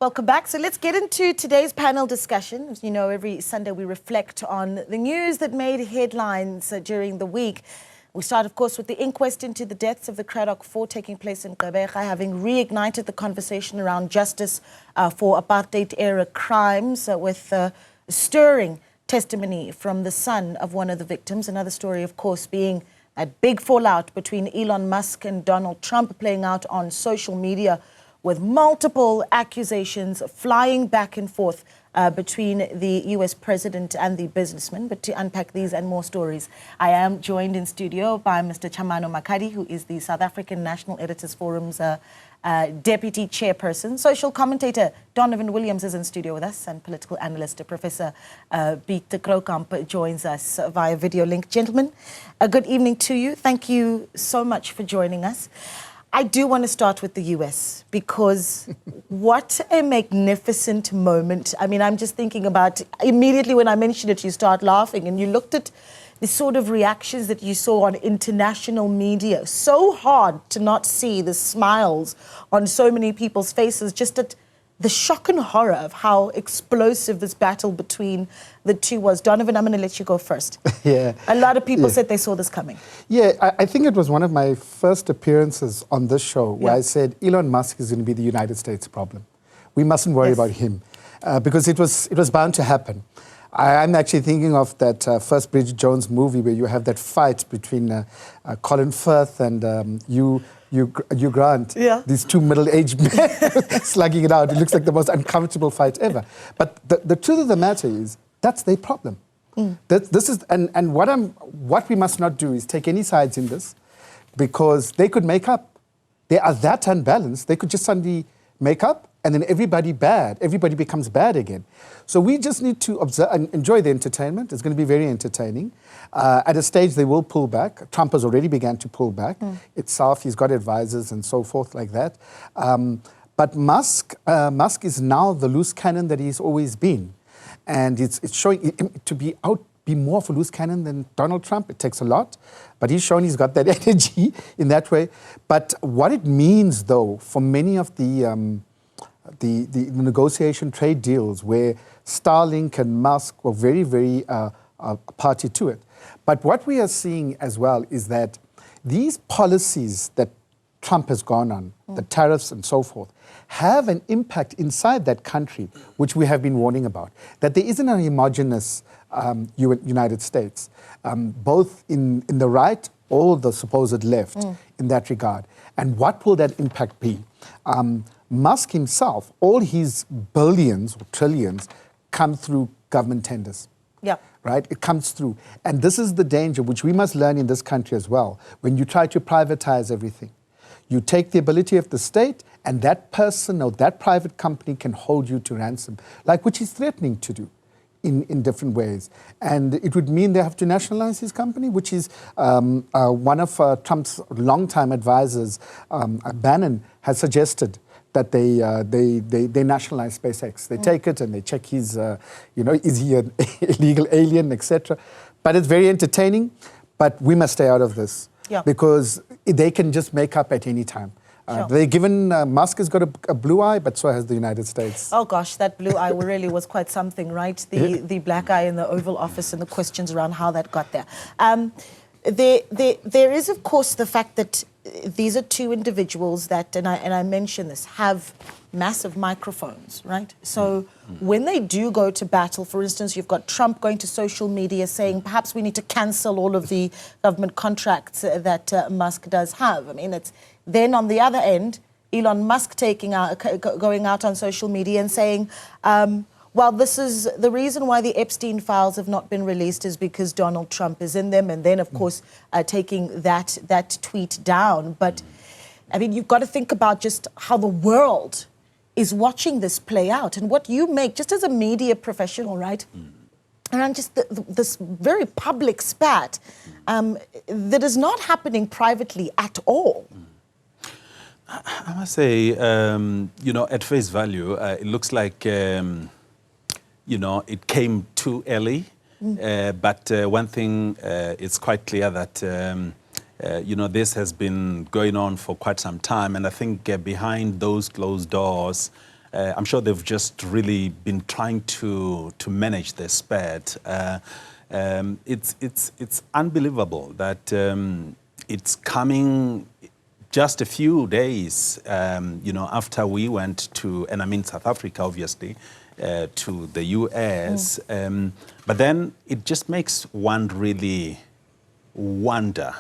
Welcome back. So let's get into today's panel discussion. As you know, every Sunday we reflect on the news that made headlines during the week. We start, of course, with the inquest into the deaths of the Cradock Four taking place in Cobrazi, having reignited the conversation around justice for apartheid-era crimes with stirring testimony from the son of one of the victims. Another story, of course, being a big fallout between Elon Musk and Donald Trump playing out on social media, with multiple accusations flying back and forth between the US president and the businessman. But to unpack these and more stories, I am joined in studio by Mr. Chamano Makadi, who is the South African National Editors Forum's deputy chairperson. Social commentator Donovan Williams is in studio with us, and political analyst Professor Piet de Krokamp joins us via video link. Gentlemen, a good evening to you. Thank you so much for joining us. I do want to start with the US, because what a magnificent moment. I mean, I'm just thinking about, immediately when I mentioned it, you start laughing, and you looked at the sort of reactions that you saw on international media. So hard to not see the smiles on so many people's faces, just at the shock and horror of how explosive this battle between the two was. Donovan, I'm going to let you go first. Yeah. A lot of people said they saw this coming. Yeah, I think it was one of my first appearances on this show where I said Elon Musk is going to be the United States problem. We mustn't worry about him because it was bound to happen. I'm actually thinking of that first Bridget Jones movie where you have that fight between Colin Firth and Hugh Grant, these two middle-aged men slugging it out. It looks like the most uncomfortable fight ever. But the truth of the matter is, that's their problem. This is, and what we must not do is take any sides in this, because they could make up. They are that unbalanced. They could just suddenly make up, and then everybody becomes bad again. So we just need to observe and enjoy the entertainment. It's going to be very entertaining. At a stage, they will pull back. Trump has already begun to pull back itself. He's got advisors and so forth like that. But Musk is now the loose cannon that he's always been. And it's showing to be more of a loose cannon than Donald Trump. It takes a lot, but he's shown he's got that energy in that way. But what it means, though, for many of the negotiation trade deals where Starlink and Musk were very, very party to it. But what we are seeing as well is that these policies that Trump has gone on, the tariffs and so forth, have an impact inside that country, which we have been warning about, that there isn't a homogeneous United States, both in the right or the supposed left in that regard. And what will that impact be? Musk himself, all his billions or trillions come through government tenders. Yeah. Right? It comes through. And this is the danger which we must learn in this country as well. When you try to privatize everything, you take the ability of the state, and that person or that private company can hold you to ransom, like which he's threatening to do in different ways. And it would mean they have to nationalize his company, which is one of Trump's longtime advisors, Bannon, has suggested that they nationalize SpaceX. They take it and they check his, is he an illegal alien, etc. But it's very entertaining. But we must stay out of this because they can just make up at any time. They're given, Musk has got a blue eye, but so has the United States. Oh gosh, that blue eye really was quite something, right? The black eye in the Oval Office and the questions around how that got there. There is, of course, the fact that these are two individuals that, and I mentioned this, have massive microphones, right? So when they do go to battle, for instance, you've got Trump going to social media saying, perhaps we need to cancel all of the government contracts that Musk does have. I mean, it's then on the other end, Elon Musk going out on social media and saying, well, this is the reason why the Epstein files have not been released is because Donald Trump is in them. And then, of course, taking that tweet down. But, I mean, you've got to think about just how the world is watching this play out and what you make, just as a media professional, right? Around just this very public spat that is not happening privately at all. I must say, at face value, it looks like... it came too early, but one thing, it's quite clear that, this has been going on for quite some time. And I think behind those closed doors, I'm sure they've just really been trying to manage their spurt. It's unbelievable that it's coming just a few days, after we went to, and I mean South Africa, obviously, to the US. But then it just makes one really wonder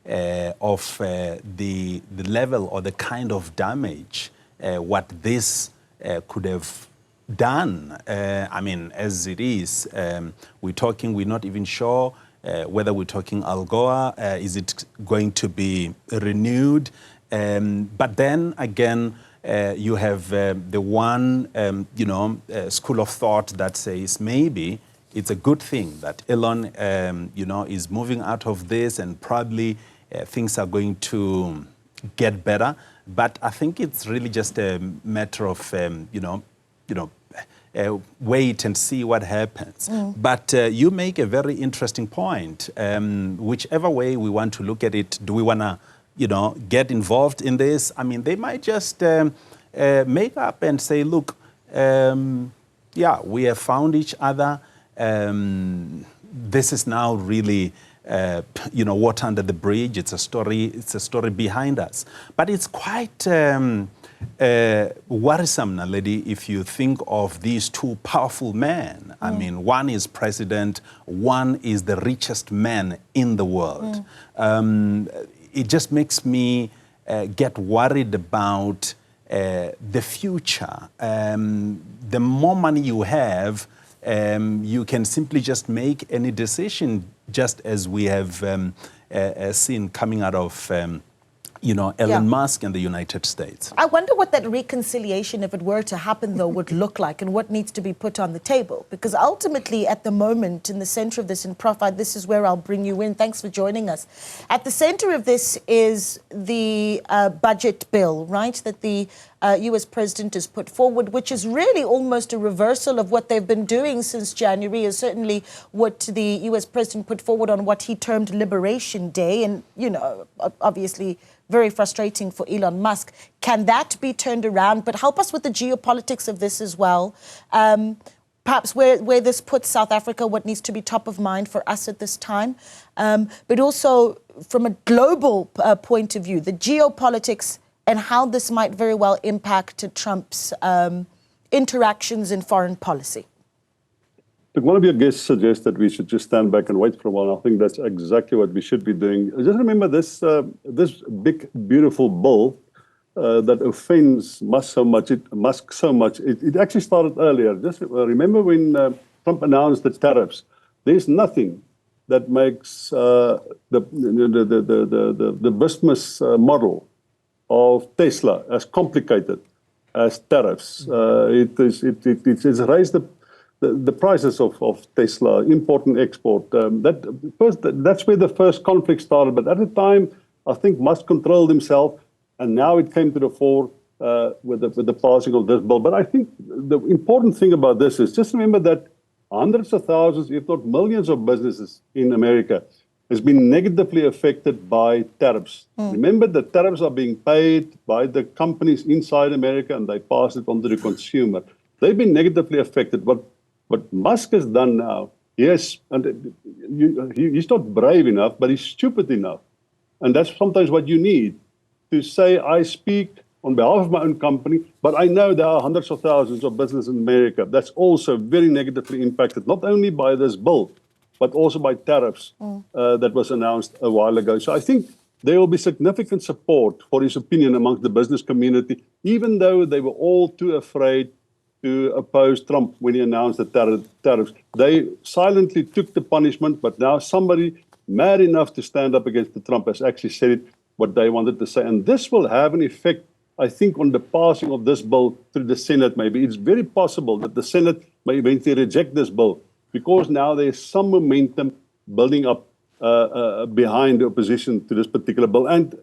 of the level or the kind of damage what this could have done. I mean, as it is, we're not even sure whether we're talking Al Gore, is it going to be renewed? But then again, you have the one, school of thought that says maybe it's a good thing that Elon, is moving out of this, and probably things are going to get better. But I think it's really just a matter of, wait and see what happens. But you make a very interesting point. Whichever way we want to look at it, do we want to, get involved in this? I mean, they might just make up and say, look, we have found each other. This is now really, water under the bridge. It's a story behind us. But it's quite worrisome, Naledi, if you think of these two powerful men. I mean, one is president, one is the richest man in the world. It just makes me get worried about the future. The more money you have, you can simply just make any decision, just as we have seen coming out of Elon Musk and the United States. I wonder what that reconciliation, if it were to happen, though, would look like, and what needs to be put on the table. Because ultimately, at the moment, in the center of this, and Prof, this is where I'll bring you in. Thanks for joining us. At the center of this is the budget bill, right, that the U.S. president has put forward, which is really almost a reversal of what they've been doing since January, is certainly what the U.S. president put forward on what he termed Liberation Day. And, obviously very frustrating for Elon Musk. Can that be turned around? But help us with the geopolitics of this as well. Perhaps where this puts South Africa, what needs to be top of mind for us at this time. But also from a global point of view, the geopolitics and how this might very well impact Trump's interactions in foreign policy. Look, one of your guests suggests that we should just stand back and wait for a while. I think that's exactly what we should be doing. Just remember this big, beautiful bill that offends Musk so much. It actually started earlier. Just remember when Trump announced the tariffs. There's nothing that makes the business model of Tesla as complicated as tariffs. It has raised the prices of Tesla, import and export. That's where the first conflict started. But at the time, I think Musk controlled himself, and now it came to the fore with the passing of this bill. But I think the important thing about this is just remember that hundreds of thousands, if not millions of businesses in America has been negatively affected by tariffs. Remember, the tariffs are being paid by the companies inside America, and they pass it on to the consumer. They've been negatively affected. What Musk has done now, he's not brave enough, but he's stupid enough. And that's sometimes what you need, to say, I speak on behalf of my own company, but I know there are hundreds of thousands of businesses in America that's also very negatively impacted, not only by this bill, but also by tariffs that was announced a while ago. So I think there will be significant support for his opinion amongst the business community, even though they were all too afraid to oppose Trump when he announced the tariffs. They silently took the punishment, but now somebody mad enough to stand up against the Trump has actually said what they wanted to say. And this will have an effect, I think, on the passing of this bill through the Senate maybe. It's very possible that the Senate may eventually reject this bill, because now there's some momentum building up behind the opposition to this particular bill. And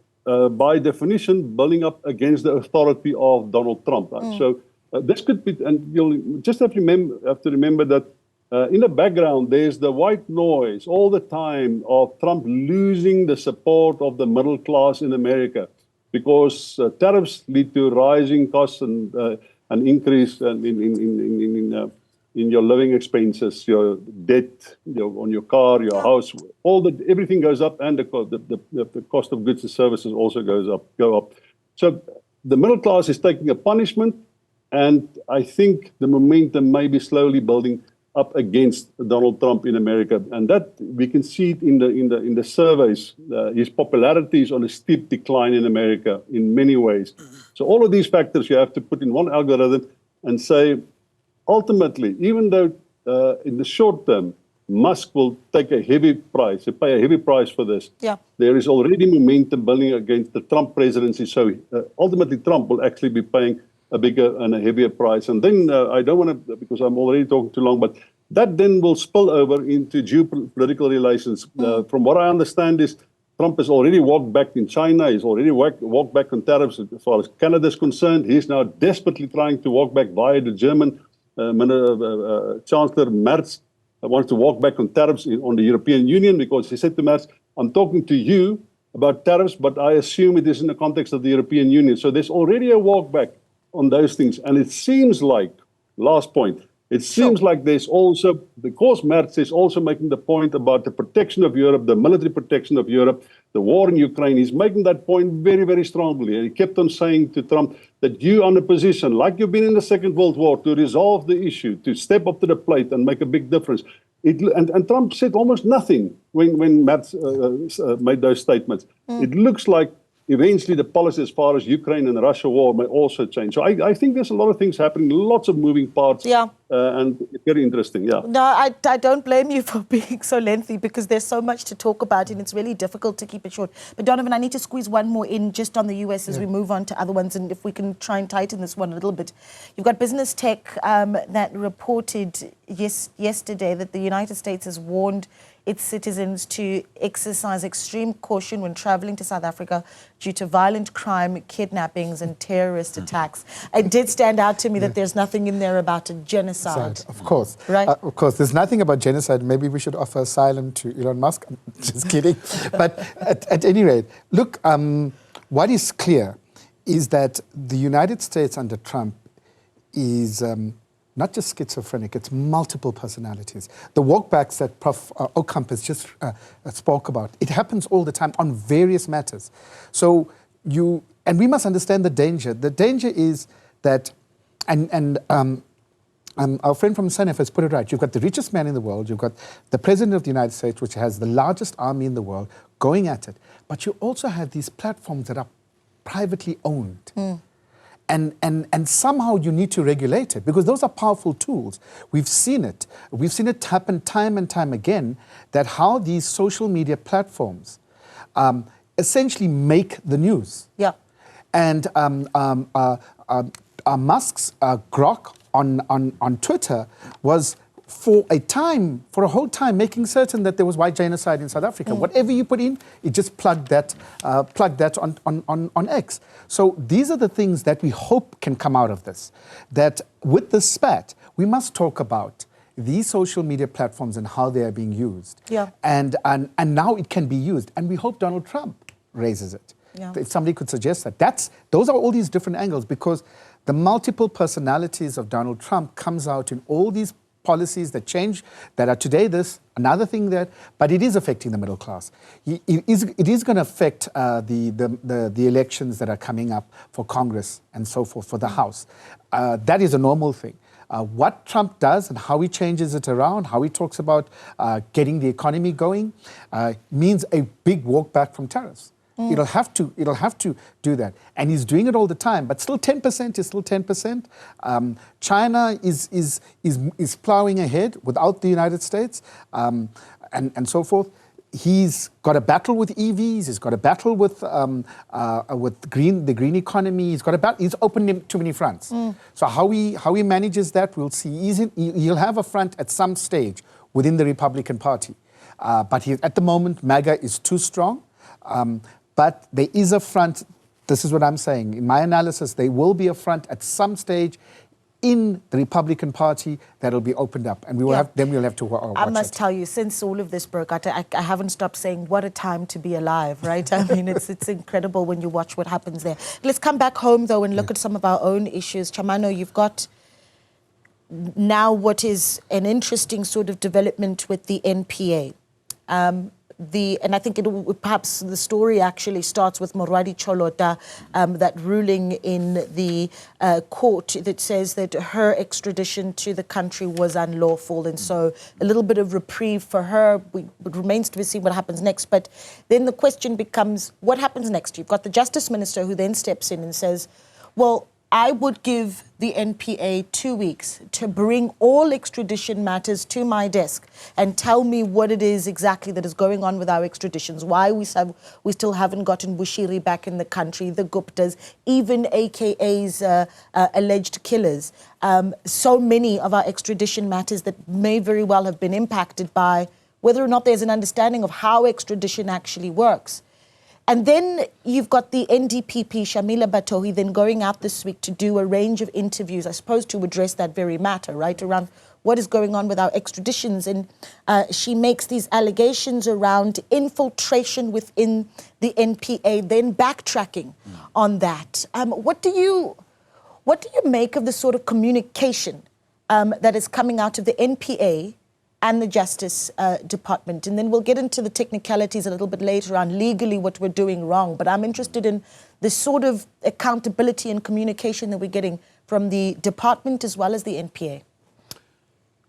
by definition, building up against the authority of Donald Trump. So this could be, and you'll just have to remember that in the background, there's the white noise all the time of Trump losing the support of the middle class in America, because tariffs lead to rising costs and an increase in your living expenses, your debt, on your car, your house, everything goes up, and the cost of goods and services also go up. So the middle class is taking a punishment, and I think the momentum may be slowly building up against Donald Trump in America, and that we can see it in the surveys. His popularity is on a steep decline in America in many ways. So all of these factors you have to put in one algorithm and say, ultimately, even though in the short term, Musk will take a heavy price, pay a heavy price for this. Yeah. There is already momentum building against the Trump presidency. So ultimately, Trump will actually be paying a bigger and a heavier price. And then I don't want to, because I'm already talking too long, but that then will spill over into geopolitical relations. From what I understand is Trump has already walked back in China. He's already walked back on tariffs as far as Canada is concerned. He's now desperately trying to walk back via the German Chancellor Merz wants to walk back on tariffs on the European Union, because he said to Merz, I'm talking to you about tariffs, but I assume it is in the context of the European Union. So there's already a walk back on those things. And it seems like, last point, it seems like there's also, because Merz is also making the point about the protection of Europe, the military protection of Europe, the war in Ukraine, he's making that point very, very strongly. And he kept on saying to Trump that you are in a position, like you've been in the Second World War, to resolve the issue, to step up to the plate and make a big difference. And Trump said almost nothing when Merz made those statements. It looks like eventually the policy as far as Ukraine and the Russia war may also change. So I think there's a lot of things happening, lots of moving parts, and very interesting, No, I don't blame you for being so lengthy, because there's so much to talk about and it's really difficult to keep it short. But Donovan, I need to squeeze one more in just on the US as we move on to other ones, and if we can try and tighten this one a little bit. You've got Business Tech that reported yesterday that the United States has warned its citizens to exercise extreme caution when traveling to South Africa due to violent crime, kidnappings and terrorist attacks. It did stand out to me that there's nothing in there about a genocide. Of course. Right? Of course. There's nothing about genocide. Maybe we should offer asylum to Elon Musk. I'm just kidding. But at any rate, look, what is clear is that the United States under Trump is not just schizophrenic, it's multiple personalities. The walkbacks that Prof. Ocamp has just spoke about, it happens all the time on various matters. So and we must understand the danger. The danger is that, and our friend from SANEF has put it right, you've got the richest man in the world, you've got the President of the United States, which has the largest army in the world, going at it. But you also have these platforms that are privately owned. And somehow you need to regulate it, because those are powerful tools. We've seen it. We've seen it happen time and time again, that how these social media platforms essentially make the news. Yeah. And Musk's Grok on Twitter was for a whole time, making certain that there was white genocide in South Africa. Whatever you put in, it just plugged that on X. So these are the things that we hope can come out of this. That with the spat, we must talk about these social media platforms and how they are being used. Yeah. And now it can be used. And we hope Donald Trump raises it. Yeah. If somebody could suggest that. Those are all these different angles, because the multiple personalities of Donald Trump comes out in all these policies that change, that are today this, another thing that, but it is affecting the middle class. It is going to affect the elections that are coming up for Congress and so forth, for the House. That is a normal thing. What Trump does and how he changes it around, how he talks about getting the economy going, means a big walk back from tariffs. It'll have to do that, and he's doing it all the time. But still, 10% is still 10%. China is plowing ahead without the United States, and so forth. He's got a battle with EVs. He's got a battle with the green economy. He's opened too many fronts. So how he manages that, we'll see. He'll have a front at some stage within the Republican Party, but at the moment, MAGA is too strong. But there is a front. This is what I'm saying. In my analysis, there will be a front at some stage in the Republican Party that'll be opened up, and we will we'll have to watch I must tell you, since all of this broke out, I haven't stopped saying, what a time to be alive, right? I mean, it's incredible when you watch what happens there. Let's come back home, though, and look at some of our own issues. Chamano, you've got now what is an interesting sort of development with the NPA. And I think perhaps the story actually starts with Morwadi Cholota, that ruling in the court that says that her extradition to the country was unlawful. And so a little bit of reprieve for her. It remains to be seen what happens next. But then the question becomes, what happens next? You've got the Justice Minister who then steps in and says, well, I would give the NPA 2 weeks to bring all extradition matters to my desk and tell me what it is exactly that is going on with our extraditions, why we still haven't gotten Bushiri back in the country, the Guptas, even AKA's alleged killers. So many of our extradition matters that may very well have been impacted by whether or not there's an understanding of how extradition actually works. And then you've got the NDPP, Shamila Batohi, then going out this week to do a range of interviews, I suppose, to address that very matter, right, around what is going on with our extraditions. And she makes these allegations around infiltration within the NPA, then backtracking on that. What do you make of the sort of communication that is coming out of the NPA and the Justice Department? And then we'll get into the technicalities a little bit later on legally what we're doing wrong. But I'm interested in the sort of accountability and communication that we're getting from the department as well as the NPA.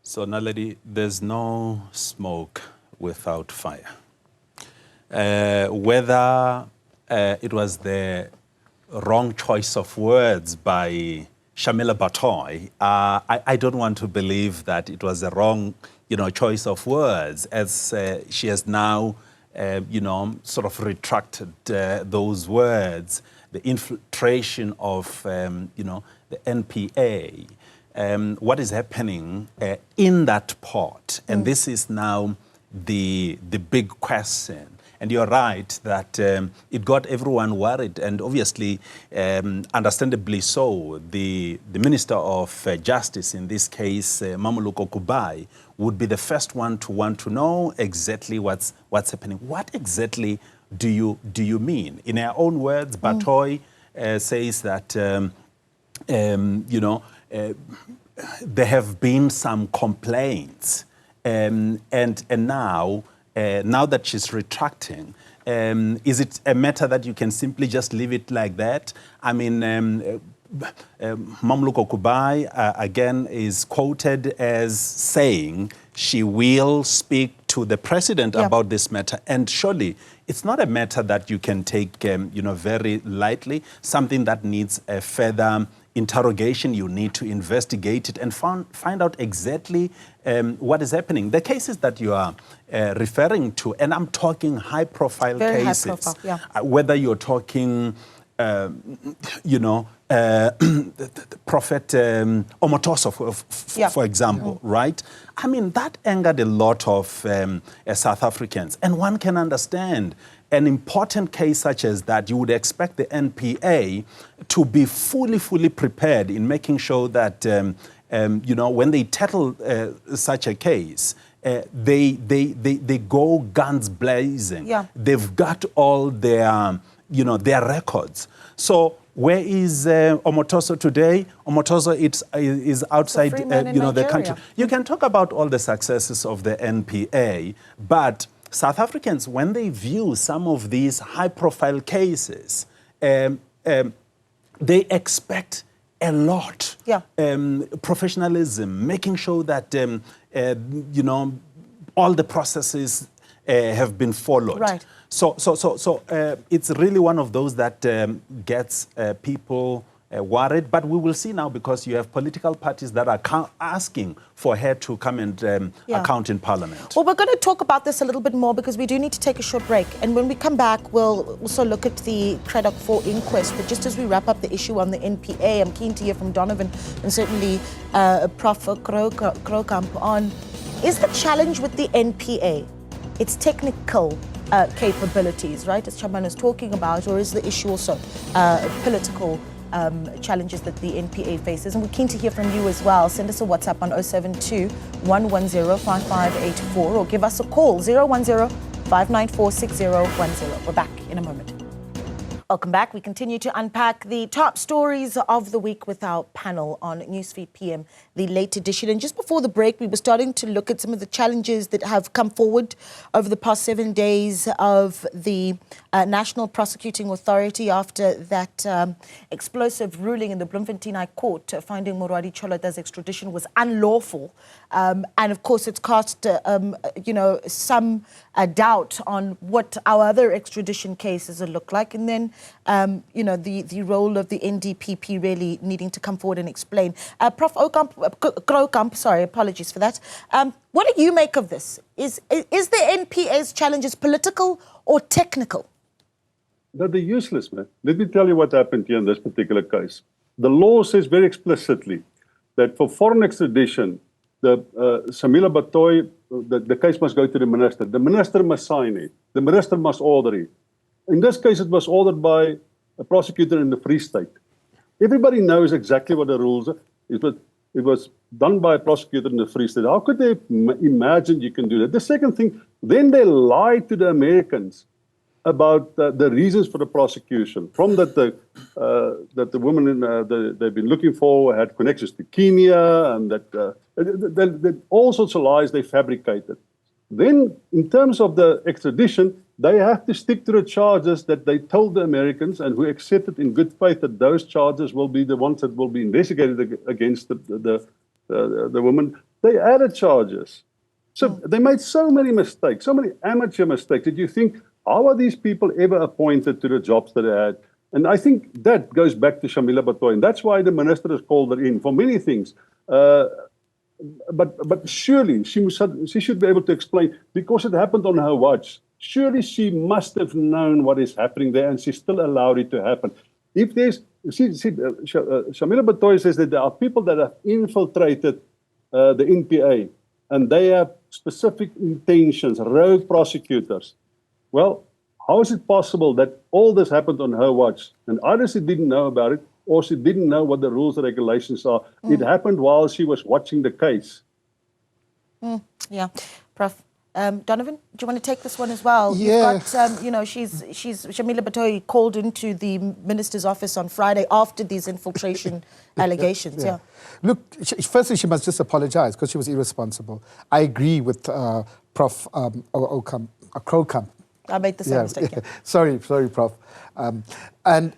So, Naledi, there's no smoke without fire. Whether it was the wrong choice of words by Shamila Batohi, I don't want to believe that it was the wrong choice of words, as she has now, sort of retracted those words, the infiltration of, the NPA, what is happening in that part. And this is now the big question. And you're right that it got everyone worried, and obviously, understandably so, the Minister of Justice, in this case, Mamuluko Kubai, would be the first one to want to know exactly what's happening. What exactly do you mean? In her own words, Batohi says that, there have been some complaints, and now that she's retracting, is it a matter that you can simply just leave it like that? I mean, Mamluko Kubai, again, is quoted as saying she will speak to the president about this matter. And surely it's not a matter that you can take, very lightly, something that needs a further interrogation. You need to investigate it and find out exactly what is happening. The cases that you are referring to, and I'm talking high-profile cases, high profile, whether you're talking, Prophet Omotoso, for example, right? I mean, that angered a lot of South Africans, and one can understand. An important case such as that, you would expect the NPA to be fully prepared in making sure that, when they tackle such a case, they go guns blazing. Yeah. They've got all their, their records. So where is Omotoso today? Omotoso is outside, the country. You can talk about all the successes of the NPA, but South Africans, when they view some of these high-profile cases, they expect a lot. Yeah. Professionalism, making sure that, all the processes have been followed. Right. So it's really one of those that gets people worried. But we will see now, because you have political parties that are asking for her to come and account in Parliament. Well, we're going to talk about this a little bit more, because we do need to take a short break. And when we come back, we'll also look at the Cradock Four inquest. But just as we wrap up the issue on the NPA, I'm keen to hear from Donovan and certainly Prof. Krokamp on, is the challenge with the NPA its technical capabilities, right, as Chaman is talking about, or is the issue also political challenges that the NPA faces. And we're keen to hear from you as well. Send us a WhatsApp on 072-110-5584 or give us a call, 010-594-6010. We're back in a moment. Welcome back. We continue to unpack the top stories of the week with our panel on Newsfeed PM, the late edition. And just before the break, we were starting to look at some of the challenges that have come forward over the past 7 days of the National Prosecuting Authority after that explosive ruling in the Bloemfontein High Court finding Moradi Cholota's extradition was unlawful. And of course, it's cast, some doubt on what our other extradition cases will look like. And then, the role of the NDPP really needing to come forward and explain. Prof. Cradock, sorry, apologies for that. What do you make of this? Is the NPA's challenges political or technical? They're useless, man. Let me tell you what happened here in this particular case. The law says very explicitly that for foreign extradition, Shamila Batoy, the case must go to the minister. The minister must sign it. The minister must order it. In this case, it was ordered by a prosecutor in the Free State. Everybody knows exactly what the rules are. It was done by a prosecutor in the Free State. How could they imagine you can do that? The second thing, then they lied to the Americans about the reasons for the prosecution. From that the woman they've been looking for had connections to Kenya, and that all sorts of lies they fabricated. Then, in terms of the extradition, they have to stick to the charges that they told the Americans and who accepted in good faith that those charges will be the ones that will be investigated against the woman. They added charges. So they made so many mistakes, so many amateur mistakes that you think, how are these people ever appointed to the jobs that they had? And I think that goes back to Shamila Batoy, and that's why the minister has called her in for many things. But surely she should be able to explain, because it happened on her watch. Surely she must have known what is happening there, and she still allowed it to happen. If there's, Shamila Batoy says that there are people that have infiltrated the NPA, and they have specific intentions, rogue prosecutors. Well, how is it possible that all this happened on her watch, and either she didn't know about it, or she didn't know what the rules and regulations are? It happened while she was watching the case. Yeah. Prof. Donovan, do you want to take this one as well? Yeah. You've got, Shamila Batoy called into the minister's office on Friday after these infiltration allegations. Yeah. Look, firstly, she must just apologize because she was irresponsible. I agree with Prof. Cradock. I made the same mistake. Yeah. Sorry, Prof. And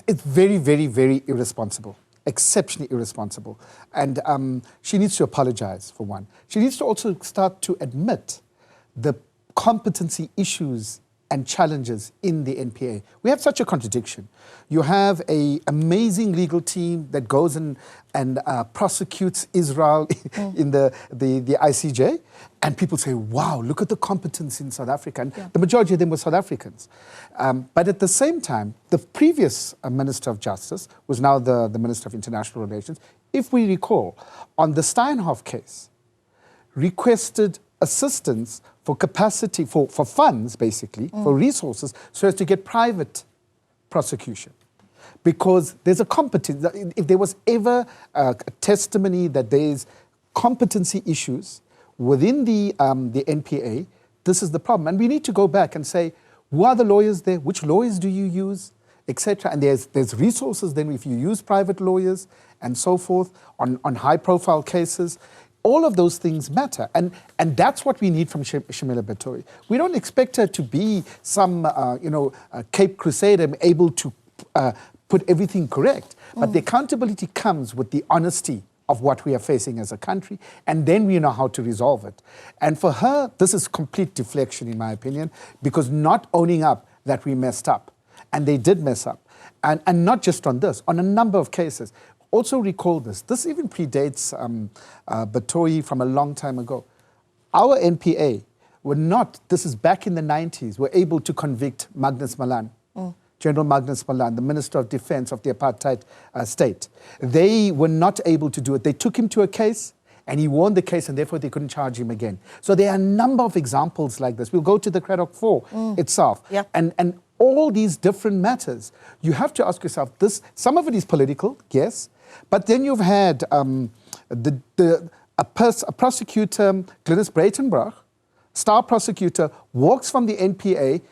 it's very, very, very irresponsible. Exceptionally irresponsible. And she needs to apologize, for one. She needs to also start to admit the competency issues and challenges in the NPA. We have such a contradiction. You have an amazing legal team that goes and prosecutes Israel in the ICJ, and people say, wow, look at the competence in South Africa. And the majority of them were South Africans. But at the same time, the previous Minister of Justice was now the Minister of International Relations, if we recall, on the Steinhoff case, requested assistance for capacity, for funds, basically, for resources, so as to get private prosecution. Because there's a competence, if there was ever a testimony that there's competency issues within the NPA, this is the problem. And we need to go back and say, who are the lawyers there? Which lawyers do you use? Etc. And there's resources then if you use private lawyers and so forth on high-profile cases. All of those things matter, and that's what we need from Shamila Batoy. We don't expect her to be some, Cape Crusader able to put everything correct. But the accountability comes with the honesty of what we are facing as a country, and then we know how to resolve it. And for her, this is complete deflection, in my opinion, because not owning up that we messed up, and they did mess up, and not just on this, on a number of cases. Also recall this. This even predates Batoy from a long time ago. Our NPA were not, this is back in the 90s, were able to convict Magnus Malan, General Magnus Malan, the Minister of Defense of the apartheid state. They were not able to do it. They took him to a case, and he won the case, and therefore they couldn't charge him again. So there are a number of examples like this. We'll go to the Cradock Four itself. Yeah. And all these different matters, you have to ask yourself, some of it is political, yes, but then you've had a prosecutor, Glynis Breitenbach, star prosecutor, walks from the NPA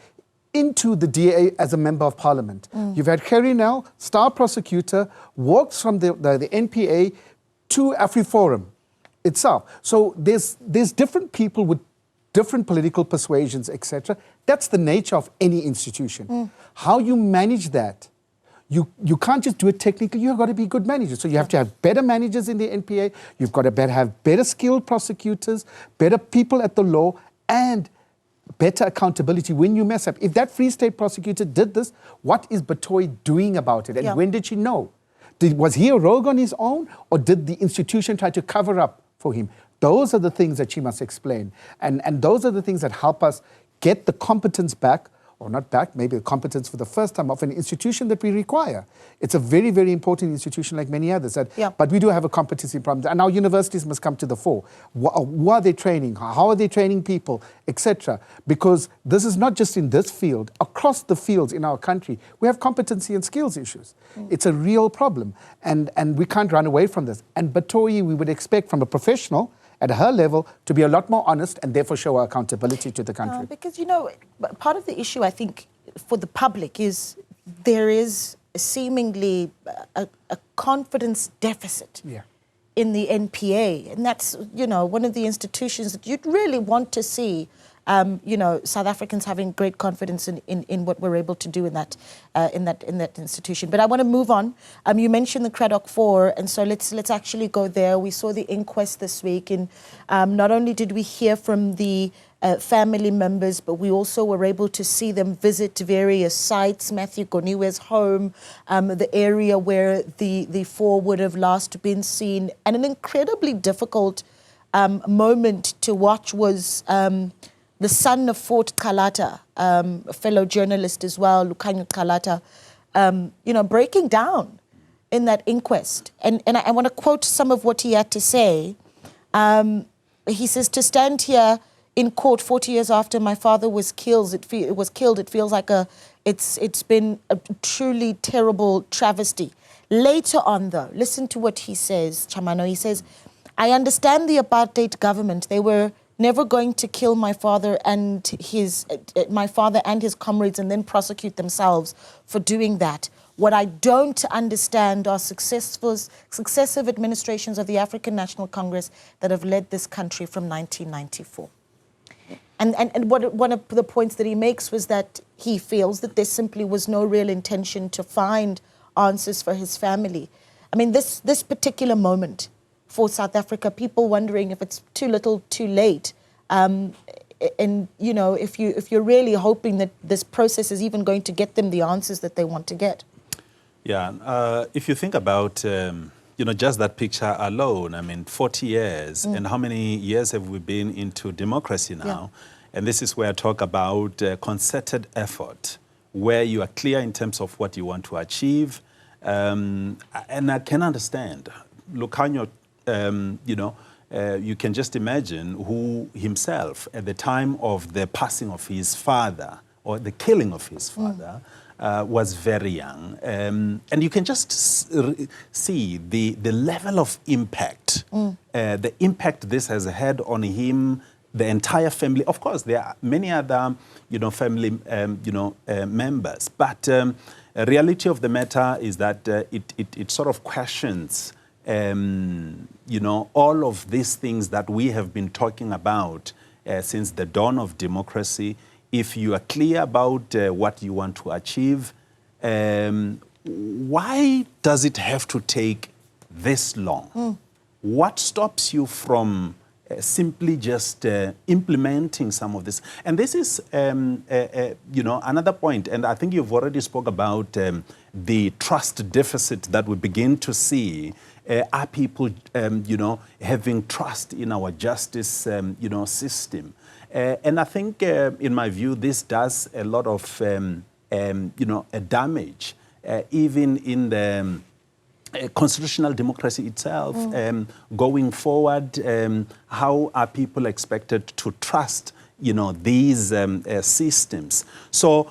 into the DA as a member of parliament. You've had Gerrie Nel, star prosecutor, walks from the NPA to AfriForum itself. So there's different people with different political persuasions, etc. That's the nature of any institution. How you manage that, you can't just do it technically, you've got to be good managers. So you have to have better managers in the NPA, you've got to have better skilled prosecutors, better people at the law, and better accountability when you mess up. If that Free State prosecutor did this, what is Batoy doing about it? And when did she know? Was he a rogue on his own, or did the institution try to cover up for him? Those are the things that she must explain. And those are the things that help us get the competence back, or not back, maybe the competence for the first time of an institution that we require. It's a very, very important institution like many others. But we do have a competency problem. And our universities must come to the fore. Who are they training? How are they training people, etc.? Because this is not just in this field. Across the fields in our country, we have competency and skills issues. It's a real problem. And we can't run away from this. And Batoyi, we would expect from a professional at her level to be a lot more honest and therefore show her accountability to the country. Because, you know, part of the issue, I think, for the public is there is seemingly a confidence deficit in the NPA. And that's, you know, one of the institutions that you'd really want to see, you know, South Africans having great confidence in what we're able to do in that institution. But I want to move on. You mentioned the Cradock Four, and so let's actually go there. We saw the inquest this week, and not only did we hear from the family members, but we also were able to see them visit various sites, Matthew Goniwe's home, the area where the four would have last been seen. And an incredibly difficult moment to watch was the son of Fort Kalata, a fellow journalist as well, Lukanyo Kalata, you know, breaking down in that inquest. And I want to quote some of what he had to say. He says, "To stand here in court 40 years after my father was killed, it feels like it's been a truly terrible travesty." Later on, though, listen to what he says, Chamano. He says, "I understand the apartheid government. They were never going to kill my father and his comrades and then prosecute themselves for doing that. What I don't understand are successive administrations of the African National Congress that have led this country from 1994. And one of the points that he makes was that he feels that there simply was no real intention to find answers for his family. I mean, this particular moment for South Africa, people wondering if it's too little, too late. And, you know, if you're really hoping that this process is even going to get them the answers that they want to get. Yeah, if you think about, you know, just that picture alone, I mean, 40 years, and how many years have we been into democracy now? And this is where I talk about concerted effort, where you are clear in terms of what you want to achieve. And I can understand. Lukanyo, you know, you can just imagine who himself, at the time of the passing of his father, or the killing of his father, was very young. And you can just see the level of impact, the impact this has had on him, the entire family. Of course, there are many other, you know, family, you know, members. But reality of the matter is that it sort of questions, you know, all of these things that we have been talking about since the dawn of democracy. If you are clear about what you want to achieve, why does it have to take this long? What stops you from simply just implementing some of this? And this is, you know, another point, and I think you've already spoke about the trust deficit that we begin to see. Are people, you know, having trust in our justice, you know, system? And I think, in my view, this does a lot of, you know, damage, even in the constitutional democracy itself. Going forward, how are people expected to trust, you know, these systems? So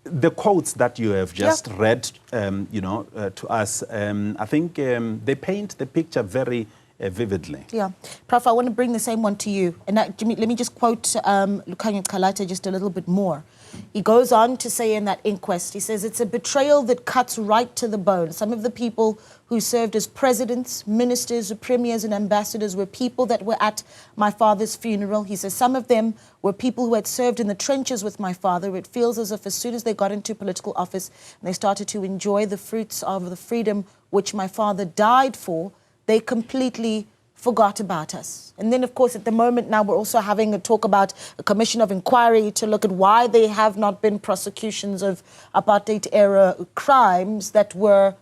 The quotes that you have just read, to us, I think they paint the picture very vividly. Yeah. Prof, I want to bring the same one to you. And let me just quote Lukhanya Kalate just a little bit more. He goes on to say in that inquest, he says, it's a betrayal that cuts right to the bone. Some of the people who served as presidents, ministers, premiers and ambassadors were people that were at my father's funeral. He says some of them were people who had served in the trenches with my father. It feels as if as soon as they got into political office and they started to enjoy the fruits of the freedom which my father died for, they completely forgot about us. And then, of course, at the moment now, we're also having a talk about a commission of inquiry to look at why there have not been prosecutions of apartheid-era crimes that were,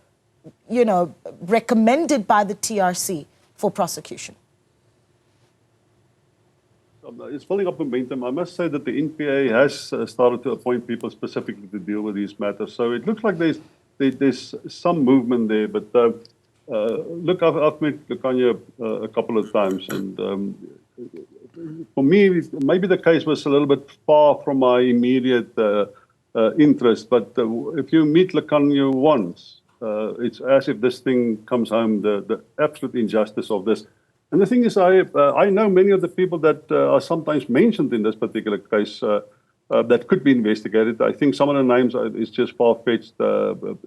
recommended by the TRC for prosecution. It's building up momentum. I must say that the NPA has started to appoint people specifically to deal with these matters. So it looks like there's some movement there, but look, I've met Lukhanya a couple of times, and for me, maybe the case was a little bit far from my immediate interest. But if you meet Lukhanya once, it's as if this thing comes home, the absolute injustice of this. And the thing is, I know many of the people that are sometimes mentioned in this particular case that could be investigated. I think some of the names is just far-fetched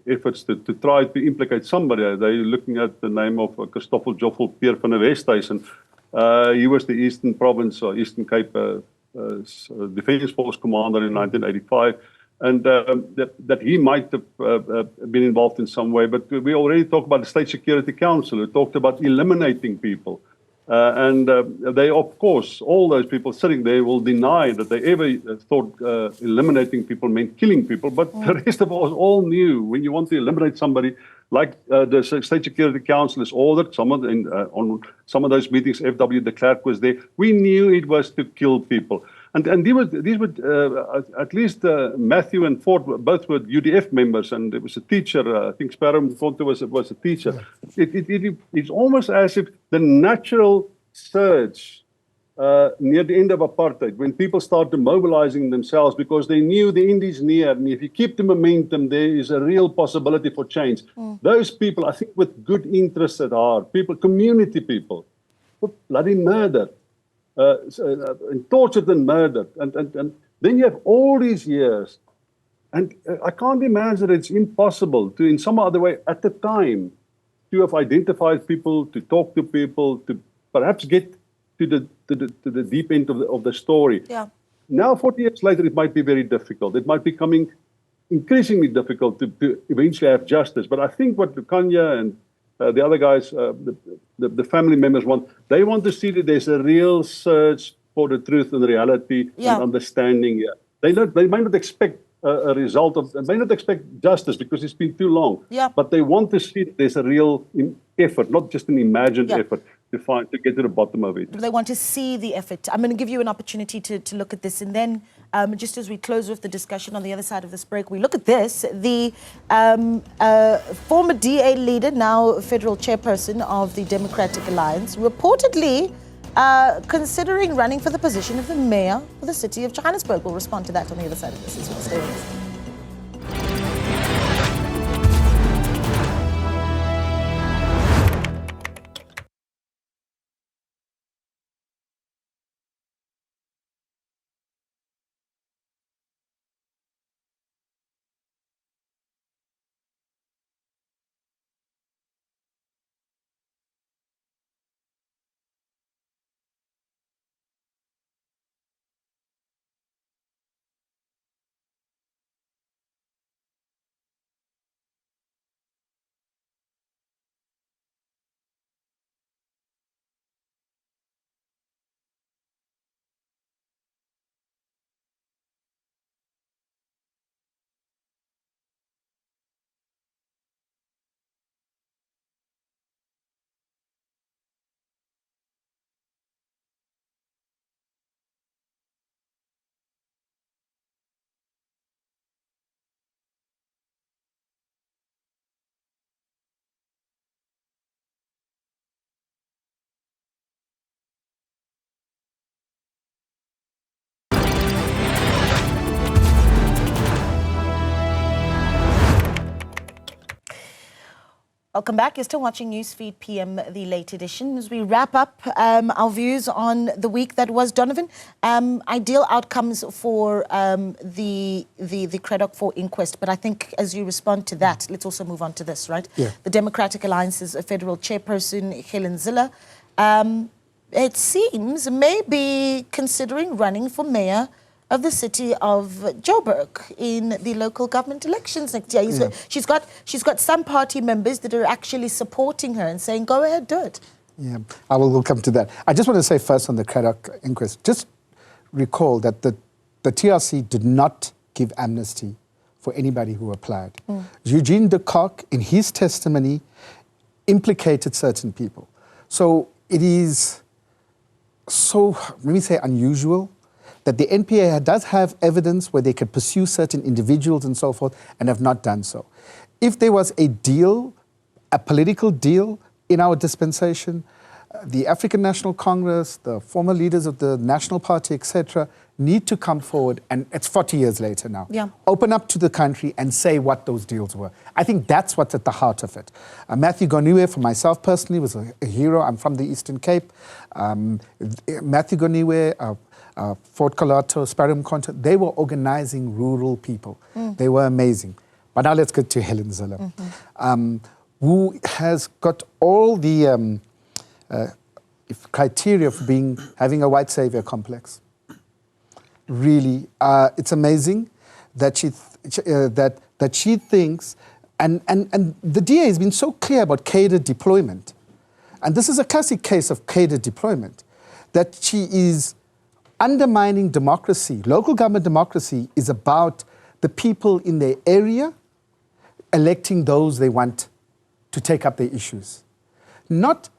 efforts to try to implicate somebody. They're looking at the name of Christoffel Joffel Peer van der Westhuizen. He was the Eastern Province or Eastern Cape Defence Force commander in 1985. And that he might have been involved in some way. But we already talked about the State Security Council, who talked about eliminating people. They, of course, all those people sitting there will deny that they ever thought eliminating people meant killing people. But the rest of us all knew when you want to eliminate somebody, like the State Security Council is ordered, on some of those meetings, F.W. de Klerk was there, we knew it was to kill people. And these were at least Matthew and Ford, both were UDF members, and there was a teacher. I think Sparrow Mfonte was a teacher. It's almost as if the natural surge near the end of apartheid, when people started mobilizing themselves because they knew the end is near, and if you keep the momentum, there is a real possibility for change. Those people, I think, with good interests at heart, people, community people, were bloody murdered. And tortured and murdered, and then you have all these years, and I can't imagine it's impossible to, in some other way, at the time, to have identified people, to talk to people, to perhaps get to the deep end of the story. Yeah. Now, 40 years later, it might be very difficult. It might be becoming increasingly difficult to eventually have justice. But I think what Lukhanya and the other guys, the family members they want to see that there's a real search for the truth and reality and understanding. They may not expect a result they may not expect justice because it's been too long. But they want to see that there's a real effort, not just an imagined effort to get to the bottom of it. They want to see the effort. I'm going to give you an opportunity to look at this, and then just as we close with the discussion on the other side of this break, we look at this. The former DA leader, now federal chairperson of the Democratic Alliance, reportedly considering running for the position of the mayor for the city of Johannesburg. We'll respond to that on the other side of this as well. Stay with us. Welcome back. You're still watching Newsfeed PM, the late edition. As we wrap up our views on the week that was, Donovan, ideal outcomes for the Cradock Four inquest. But I think as you respond to that, let's also move on to this, right? Yeah. The Democratic Alliance's federal chairperson, Helen Zille, it seems may be considering running for mayor of the city of Joburg in the local government elections next year. She's got some party members that are actually supporting her and saying, go ahead, do it. Yeah, we'll come to that. I just want to say first on the Cradock inquest, just recall that the TRC did not give amnesty for anybody who applied. Eugene de Kock, in his testimony, implicated certain people. So it is so, let me say, unusual that the NPA does have evidence where they could pursue certain individuals and so forth and have not done so. If there was a deal, a political deal in our dispensation, the African National Congress, the former leaders of the National Party, etc., need to come forward, and it's 40 years later now, open up to the country and say what those deals were. I think that's what's at the heart of it. Matthew Goniwe, for myself personally, was a hero. I'm from the Eastern Cape. Matthew Goniwe, Fort Colato, Sparham Conta, they were organizing rural people. They were amazing. But now let's get to Helen Zille, who has got all the criteria for having a white savior complex. Really, it's amazing that she thinks, and the DA has been so clear about cadre deployment, and this is a classic case of cadre deployment, that she is undermining democracy. Local government democracy is about the people in their area electing those they want to take up their issues, not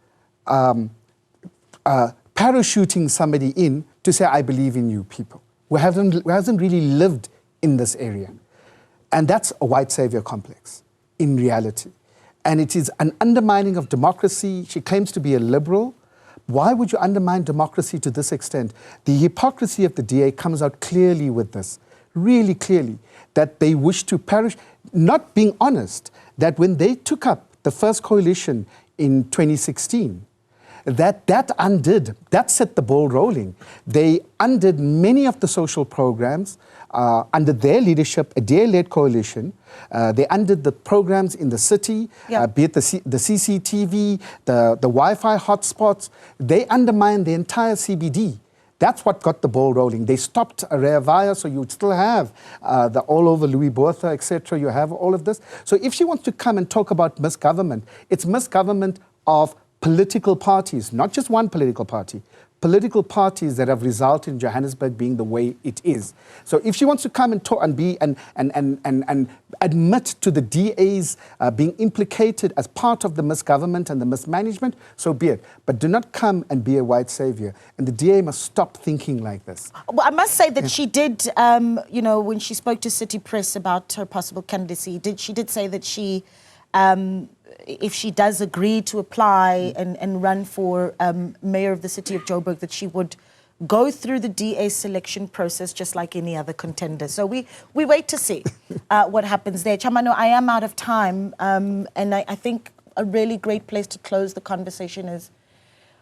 parachuting somebody in to say, I believe in you people, who hasn't really lived in this area. And that's a white savior complex in reality. And it is an undermining of democracy. She claims to be a liberal. Why would you undermine democracy to this extent? The hypocrisy of the DA comes out clearly with this, really clearly, that they wish to perish, not being honest, that when they took up the first coalition in 2016, that set the ball rolling. They undid many of the social programs under their leadership, a DA-led coalition. They undid the programs in the city, be it the CCTV, the Wi-Fi hotspots. They undermined the entire CBD. That's what got the ball rolling. They stopped Rea Vaya, so you'd still have the all over Louis Botha, etc. You have all of this. So if she wants to come and talk about misgovernment, it's misgovernment of political parties, not just one political party, political parties that have resulted in Johannesburg being the way it is. So if she wants to come and talk and be and admit to the DAs being implicated as part of the misgovernment and the mismanagement, so be it. But do not come and be a white savior. And the DA must stop thinking like this. Well, I must say that she did, when she spoke to City Press about her possible candidacy, she did say that she, if she does agree to apply and run for mayor of the city of Joburg, that she would go through the DA selection process just like any other contender. So we wait to see what happens there. Chamano, I am out of time, and I think a really great place to close the conversation is,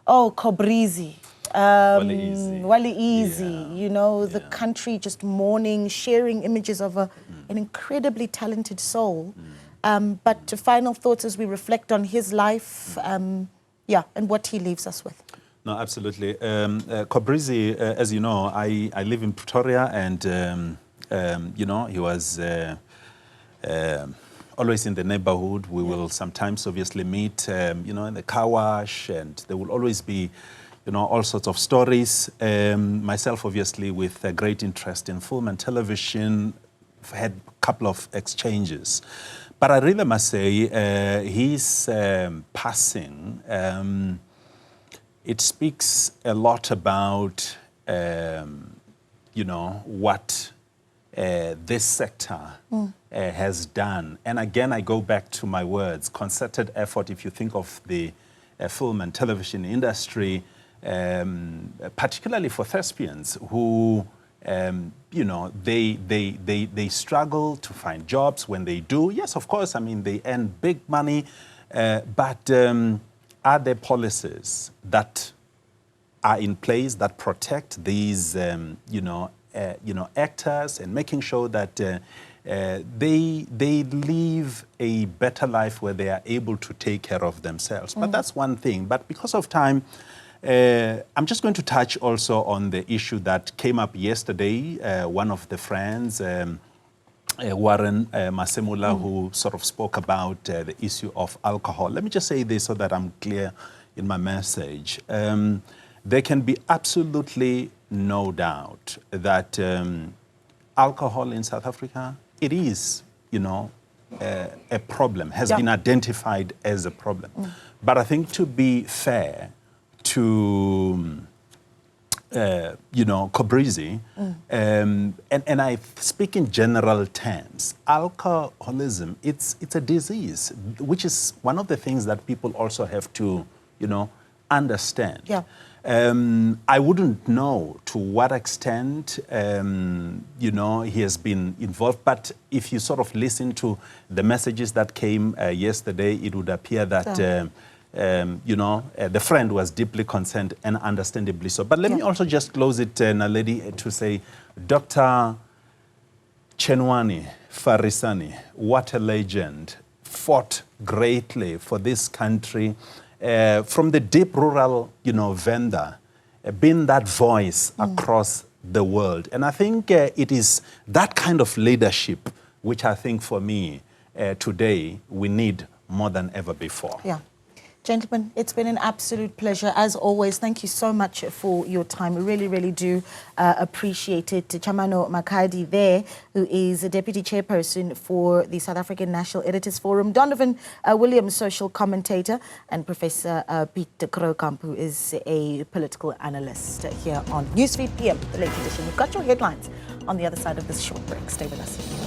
Cobrazi. Wale Easy, the country just mourning, sharing images of an incredibly talented soul. But final thoughts as we reflect on his life, and what he leaves us with. No, absolutely. Cobrazi, as you know, I live in Pretoria, and he was always in the neighborhood. We will sometimes obviously meet, in the car wash, and there will always be, all sorts of stories. Myself, obviously, with a great interest in film and television, had a couple of exchanges. But I really must say, his passing, it speaks a lot about, what this sector has done. And again, I go back to my words, concerted effort. If you think of the film and television industry, particularly for thespians who, they struggle to find jobs. When they do, yes, of course, they earn big money, But are there policies that are in place that protect these, actors and making sure that they live a better life where they are able to take care of themselves? But that's one thing. But because of time, I'm just going to touch also on the issue that came up yesterday. One of the friends, Warren Masemula, who sort of spoke about the issue of alcohol. Let me just say this so that I'm clear in my message. There can be absolutely no doubt that alcohol in South Africa, it is, a problem, has been identified as a problem. But I think to be fair to Cobrazi, and I speak in general terms, alcoholism, it's a disease, which is one of the things that people also have to, understand. Yeah. I wouldn't know to what extent, he has been involved, but if you sort of listen to the messages that came yesterday, it would appear that the friend was deeply concerned, and understandably so. But let me also just close it, Naledi, to say, Dr. Chenwani Farisani, what a legend, fought greatly for this country, from the deep rural, vendor, being that voice across the world. And I think it is that kind of leadership which I think for me today we need more than ever before. Yeah. Gentlemen, it's been an absolute pleasure. As always, thank you so much for your time. We really, really do appreciate it. Chamano Makadi there, who is a Deputy Chairperson for the South African National Editors Forum, Donovan Williams, social commentator, and Professor Piet de Krookamp, who is a political analyst here on Newsfeed PM, the late edition. We've got your headlines on the other side of this short break. Stay with us.